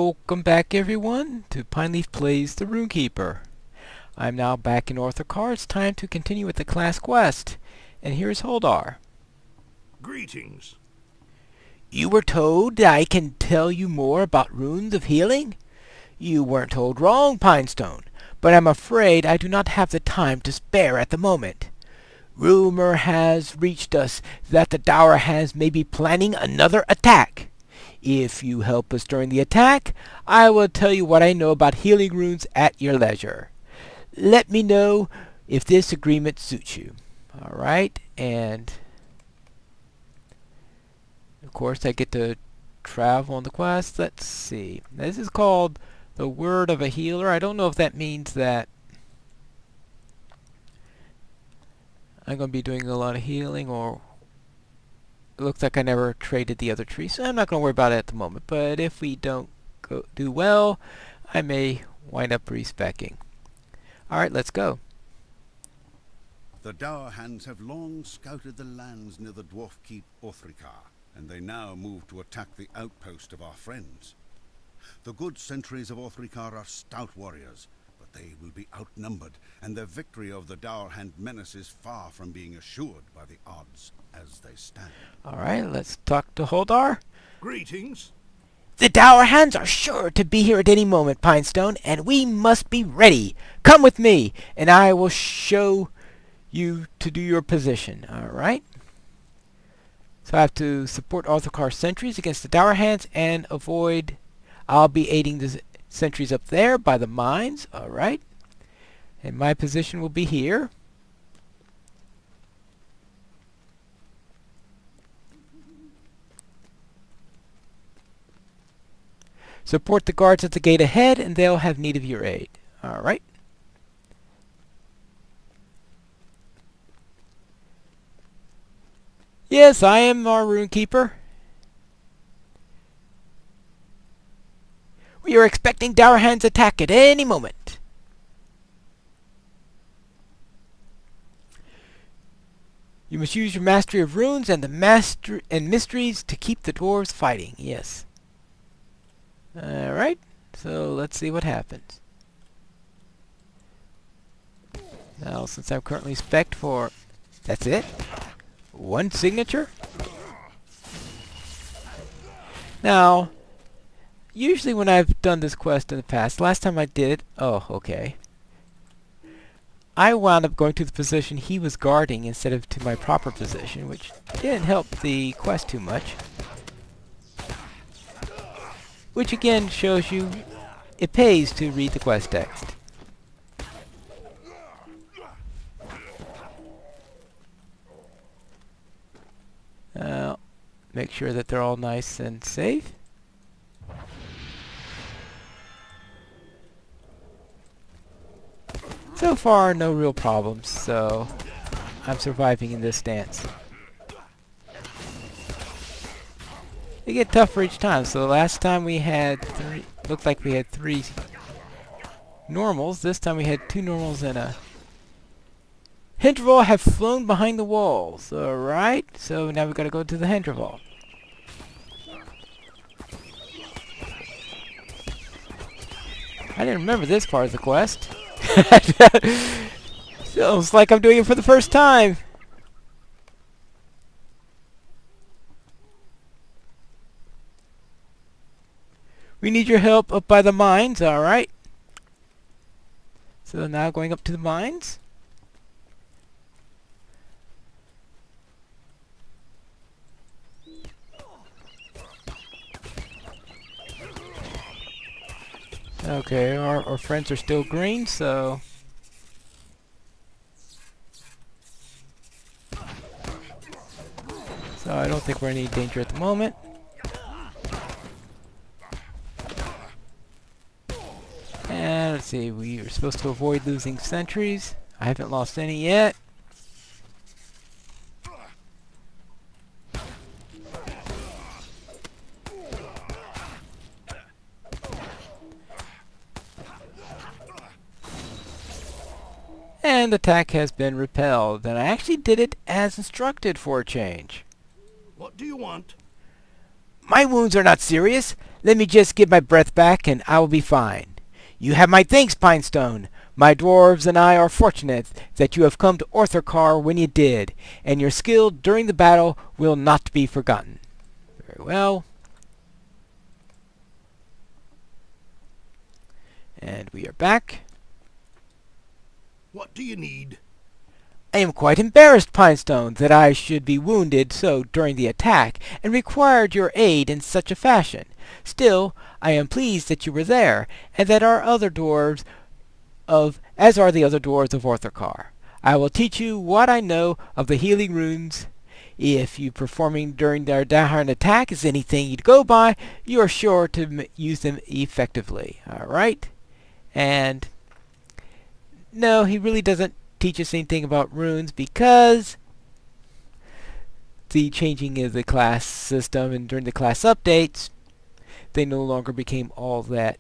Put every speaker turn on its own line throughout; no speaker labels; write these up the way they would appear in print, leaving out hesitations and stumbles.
Welcome back everyone to Pineleaf Plays the Rune-keeper. I'm now back in LOTRO. It's time to continue with the class quest. And here's Holdar.
Greetings.
You were told that I can tell you more about runes of healing? You weren't told wrong, Pinestone, but I'm afraid I do not have the time to spare at the moment. Rumor has reached us that the Dower Hands may be planning another attack. If you help us during the attack, I will tell you what I know about healing runes at your leisure. Let me know if this agreement suits you. Alright, and of course I get to travel on the quest. Let's see. This is called the Word of a Healer. I don't know if that means that I'm going to be doing a lot of healing, or it looks like I never traded the other tree, so I'm not going to worry about it at the moment. But if we don't do well, I may wind up respecking. Alright, let's go.
The Dower Hands have long scouted the lands near the dwarf keep Orthrikar, and they now move to attack the outpost of our friends. The good sentries of Orthrikar are stout warriors, but they will be outnumbered, and the victory of the Dower Hand menace is far from being assured by the odds as they stand.
Alright, let's talk to Holdar.
Greetings.
The Dower Hands are sure to be here at any moment, Pinestone, and we must be ready. Come with me, and I will show you to do your position. Alright? So I have to support Orthrikar's sentries against the Dower Hands and avoid... I'll be aiding the sentries up there by the mines. Alright? And my position will be here. Support the guards at the gate ahead, and they'll have need of your aid. Alright. Yes, I am our Rune-keeper. We are expecting Dower Hand's attack at any moment. You must use your mastery of runes and the mysteries to keep the dwarves fighting. Yes. Alright, so let's see what happens. Now, since I'm currently spec'd for... That's it? One signature? Now, usually when I've done this quest in the past, last time I did it... Oh, okay. I wound up going to the position he was guarding instead of to my proper position, which didn't help the quest too much. Which again shows you it pays to read the quest text. Make sure that they're all nice and safe. So far, no real problems, so I'm surviving in this stance. They get tougher each time. So last time we had three, looked like we had 3 normals. This time we had 2 normals and a Hinterval have flown behind the walls. Alright, so now we've got to go to the Hinterval. I didn't remember this part of the quest. Feels like I'm doing it for the first time. We need your help up by the mines, alright. So now going up to the mines. Okay, our friends are still green, so... So I don't think we're in any danger at the moment. And let's see, we are supposed to avoid losing sentries. I haven't lost any yet. And the attack has been repelled. And I actually did it as instructed for a change.
What do you want?
My wounds are not serious. Let me just get my breath back and I will be fine. You have my thanks, Pinestone. My dwarves and I are fortunate that you have come to Orthrikar when you did, and your skill during the battle will not be forgotten. Very well. And we are back.
What do you need?
I am quite embarrassed, Pinestone, that I should be wounded so during the attack, and required your aid in such a fashion. Still, I am pleased that you were there, and that our other dwarves as are the other dwarves of Orthrikar. I will teach you what I know of the healing runes. If you performing during their Daharn attack is anything you'd go by, you are sure to use them effectively. Alright? And no, he really doesn't teach us anything about runes because the changing of the class system and during the class updates, they no longer became all that.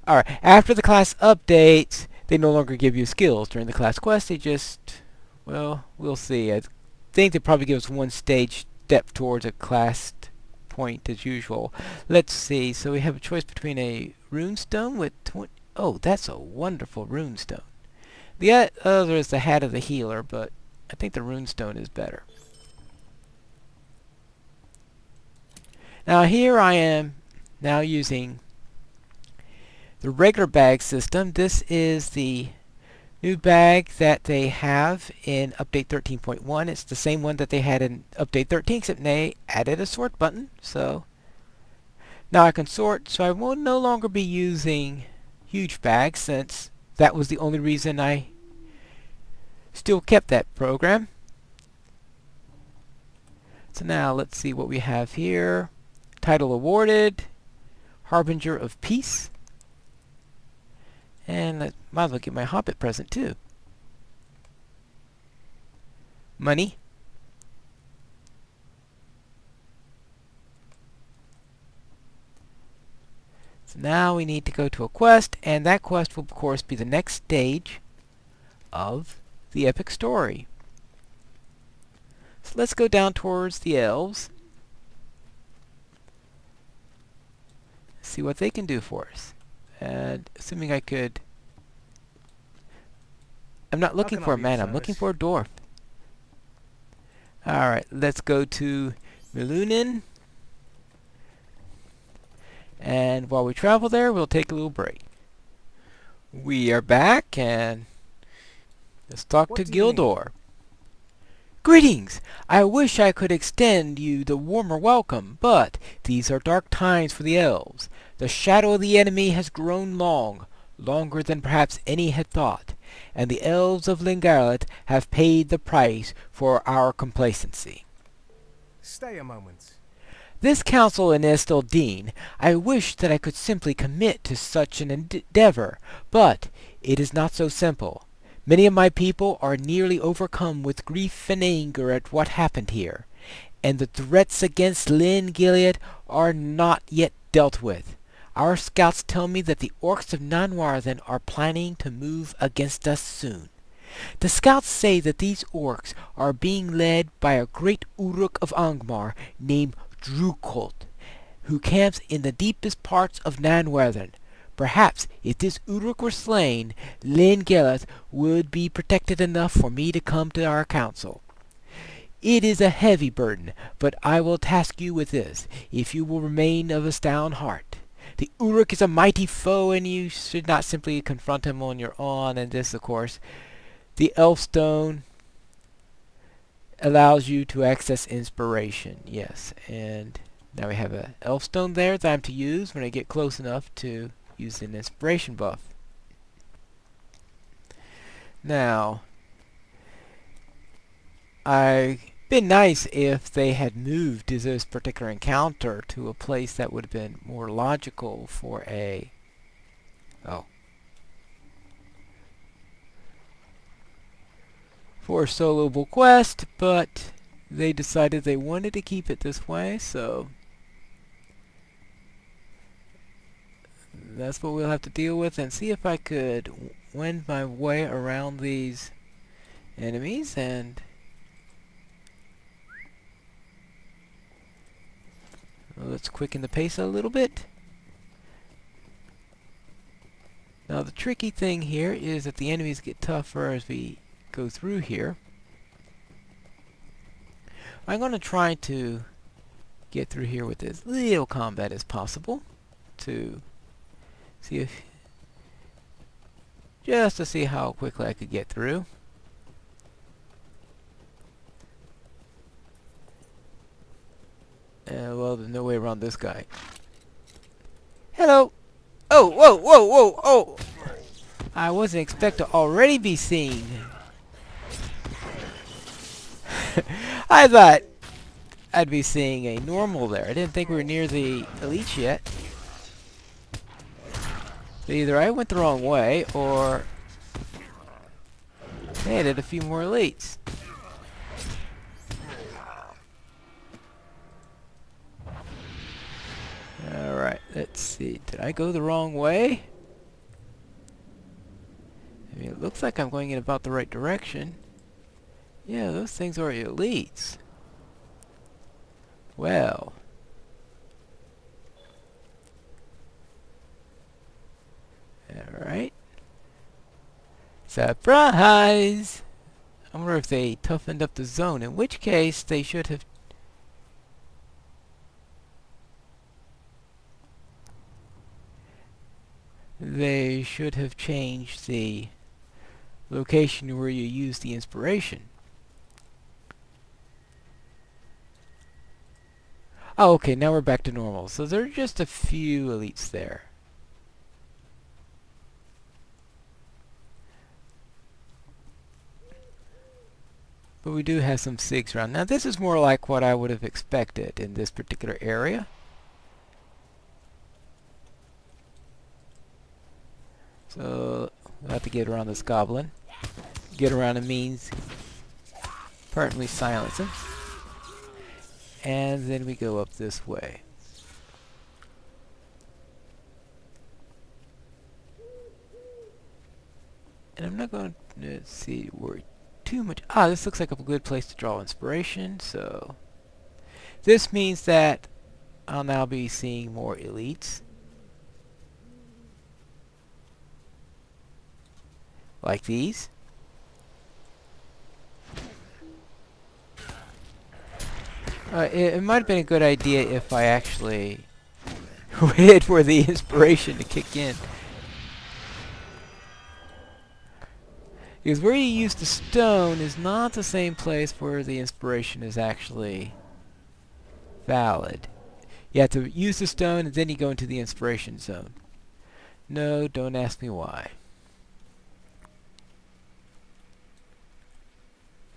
Alright, after the class updates, they no longer give you skills. During the class quest, they just, well, we'll see. I think they probably give us one stage step towards a class point as usual. Let's see, so we have a choice between a runestone with 20. Oh, that's a wonderful runestone. The other is the Hat of the Healer, but I think the runestone is better. Now here I am now using the regular bag system. This is the new bag that they have in Update 13.1. It's the same one that they had in Update 13, except they added a sort button. So now I can sort, so I will no longer be using huge bags, since that was the only reason I still kept that program. So now let's see what we have here. Title awarded, Harbinger of Peace. And I might as well get my Hobbit present too. Money. So now we need to go to a quest, and that quest will of course be the next stage of the epic story. So let's go down towards the elves. See what they can do for us. And assuming I could... I'm not looking for a man, I'm looking for a dwarf. Alright, let's go to Milunin. And while we travel there, we'll take a little break. We are back, and let's talk to Gildor. Greetings! I wish I could extend you the warmer welcome, but these are dark times for the elves. The shadow of the enemy has grown long, longer than perhaps any had thought, and the elves of Lingaret have paid the price for our complacency.
Stay a moment.
This council in Esteldine, I wish that I could simply commit to such an endeavor, but it is not so simple. Many of my people are nearly overcome with grief and anger at what happened here, and the threats against Lyn Gilead are not yet dealt with. Our scouts tell me that the orcs of Nanwarthen are planning to move against us soon. The scouts say that these orcs are being led by a great Uruk of Angmar named Drukolt, who camps in the deepest parts of Nanwarthen. Perhaps if this Uruk were slain, Lyn Gilead would be protected enough for me to come to our council. It is a heavy burden, but I will task you with this, if you will remain of a stout heart. The Uruk is a mighty foe, and you should not simply confront him on your own, and this, of course, the Elfstone allows you to access inspiration. Yes, and now we have an Elfstone there that I'm to use when I get close enough to use an inspiration buff. Now, I'd been nice if they had moved this particular encounter to a place that would have been more logical for a... for a soloable quest, but they decided they wanted to keep it this way, so that's what we'll have to deal with, and see if I could wend my way around these enemies. And Let's quicken the pace a little bit. Now the tricky thing here is that the enemies get tougher as we go through here. I'm going to try to get through here with as little combat as possible to see if just to see how quickly I could get through. Well, there's no way around this guy. Hello! Oh, whoa, whoa, whoa, oh! I wasn't expecting to already be seeing. I thought I'd be seeing a normal there. I didn't think we were near the elites yet. So either I went the wrong way, or they added a few more elites. Alright, let's see. Did I go the wrong way? I mean, it looks like I'm going in about the right direction. Yeah, those things are elites. Well. Alright. Surprise! I wonder if they toughened up the zone, in which case they should have... They should have changed the location where you use the inspiration. Oh, okay, now we're back to normal. So there are just a few elites there. But we do have some SIGs around. Now this is more like what I would have expected in this particular area. So we'll have to get around this goblin. Get around him means permanently silence him. And then we go up this way. And I'm not going to see worry too much. Ah, this looks like a good place to draw inspiration. So this means that I'll now be seeing more elites. Like these. It might have been a good idea if I actually waited for the inspiration to kick in. Because where you use the stone is not the same place where the inspiration is actually valid. You have to use the stone and then you go into the inspiration zone. No, don't ask me why.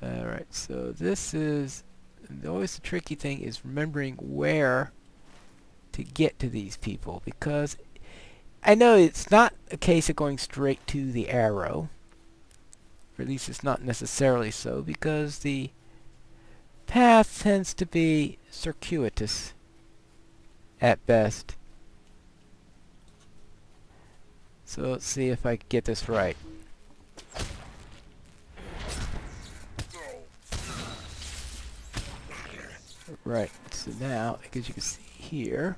Alright, so this is... always the tricky thing is remembering where to get to these people, because I know it's not a case of going straight to the arrow, or at least it's not necessarily so, because the path tends to be circuitous at best. So let's see if I can get this right. Right, so now, because you can see here,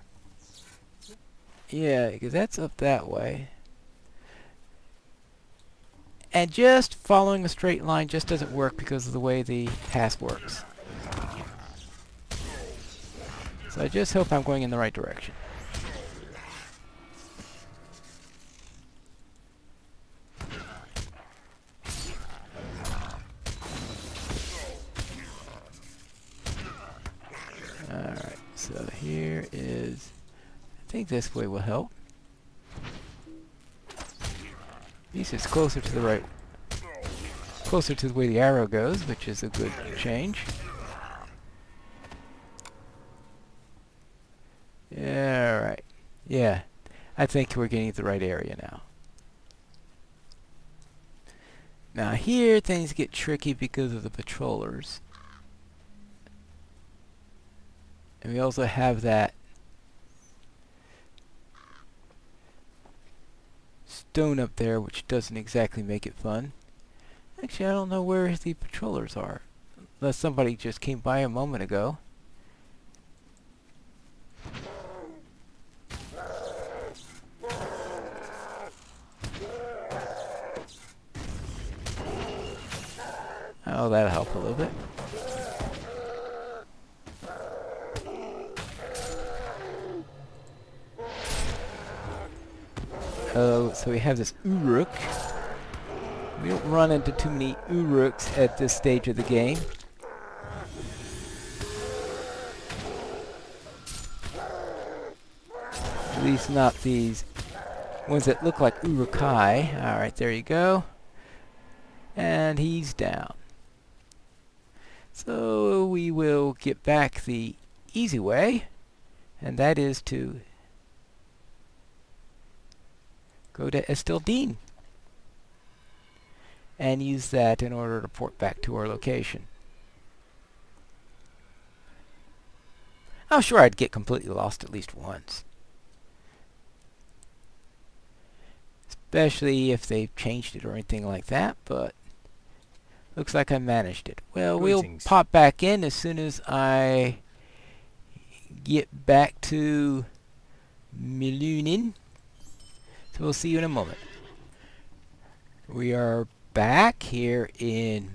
yeah, because that's up that way. And just following a straight line just doesn't work because of the way the path works. So I just hope I'm going in the right direction. Alright, so here is... I think this way will help. At least it's closer to the right... closer to the way the arrow goes, which is a good change. Alright. Yeah, I think we're getting to the right area now. Now here things get tricky because of the patrollers. And we also have that stone up there, which doesn't exactly make it fun. Actually, I don't know where the patrollers are. Unless somebody just came by a moment ago. Oh, that'll help a little bit. Oh, so we have this Uruk. We don't run into too many Uruks at this stage of the game. At least not these ones that look like Urukai. Alright, there you go. And he's down. So we will get back the easy way, and that is to go to Estildine and use that in order to port back to our location. I'm sure I'd get completely lost at least once. Especially if they've changed it or anything like that, but looks like I managed it. Well,
Greetings.
we'll pop back in as soon as I get back to Milunin. So we'll see you in a moment. We are back here in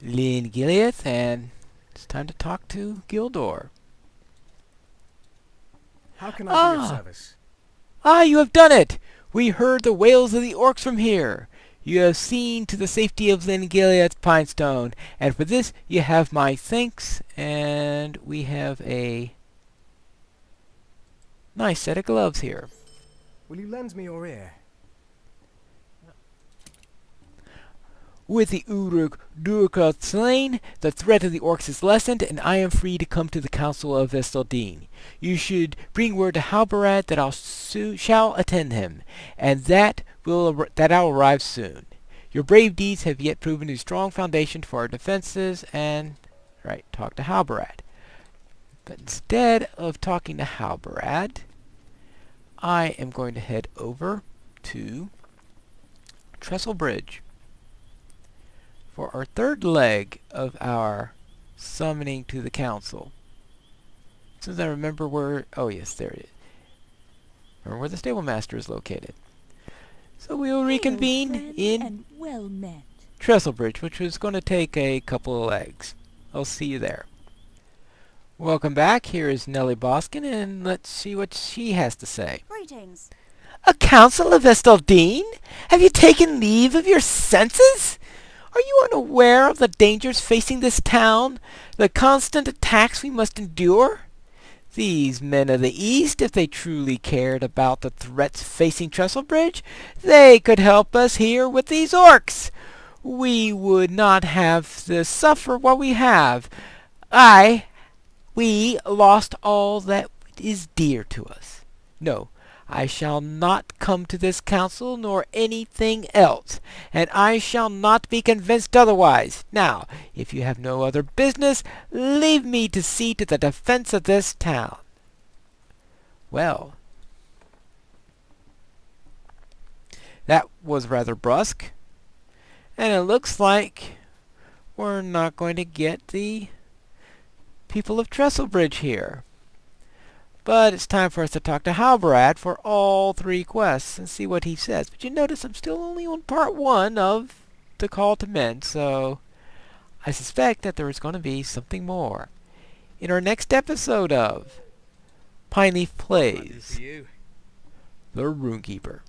Lyn Gileath, and it's time to talk to Gildor.
How can I be of
Ah.
service?
Ah, you have done it! We heard the wails of the orcs from here. You have seen to the safety of Lyn Gileath's Pinestone, and for this you have my thanks, and we have a nice set of gloves here.
Will you lend me your ear?
With the Uruk Durkot slain, the threat of the orcs is lessened, and I am free to come to the council of Estildine. You should bring word to Halbarad that I shall attend him, and that I'll arrive soon. Your brave deeds have yet proven a strong foundation for our defenses, and talk to Halbarad. But instead of talking to Halbarad, I am going to head over to Trestle Bridge for our third leg of our summoning to the council. Since I remember where... oh yes, there it is. Remember where the stable master is located. So we will reconvene
Hello, friend,
in
and well met.
Trestle Bridge, which was going to take a couple of legs. I'll see you there. Welcome back. Here is Nellie Boskin, and let's see what she has to say.
Greetings.
A council of Estildine? Have you taken leave of your senses? Are you unaware of the dangers facing this town? The constant attacks we must endure? These men of the East, if they truly cared about the threats facing Trestlebridge, they could help us here with these orcs. We would not have to suffer what we have. We lost all that is dear to us. No, I shall not come to this council nor anything else, and I shall not be convinced otherwise. Now, if you have no other business, leave me to see to the defense of this town. Well, that was rather brusque, and it looks like we're not going to get the people of Trestlebridge here. But it's time for us to talk to Halbarad for all three quests and see what he says. But you notice I'm still only on part 1 of the Call to Men, so I suspect that there is going to be something more in our next episode of Pineleaf Plays,
You.
the Rune-keeper.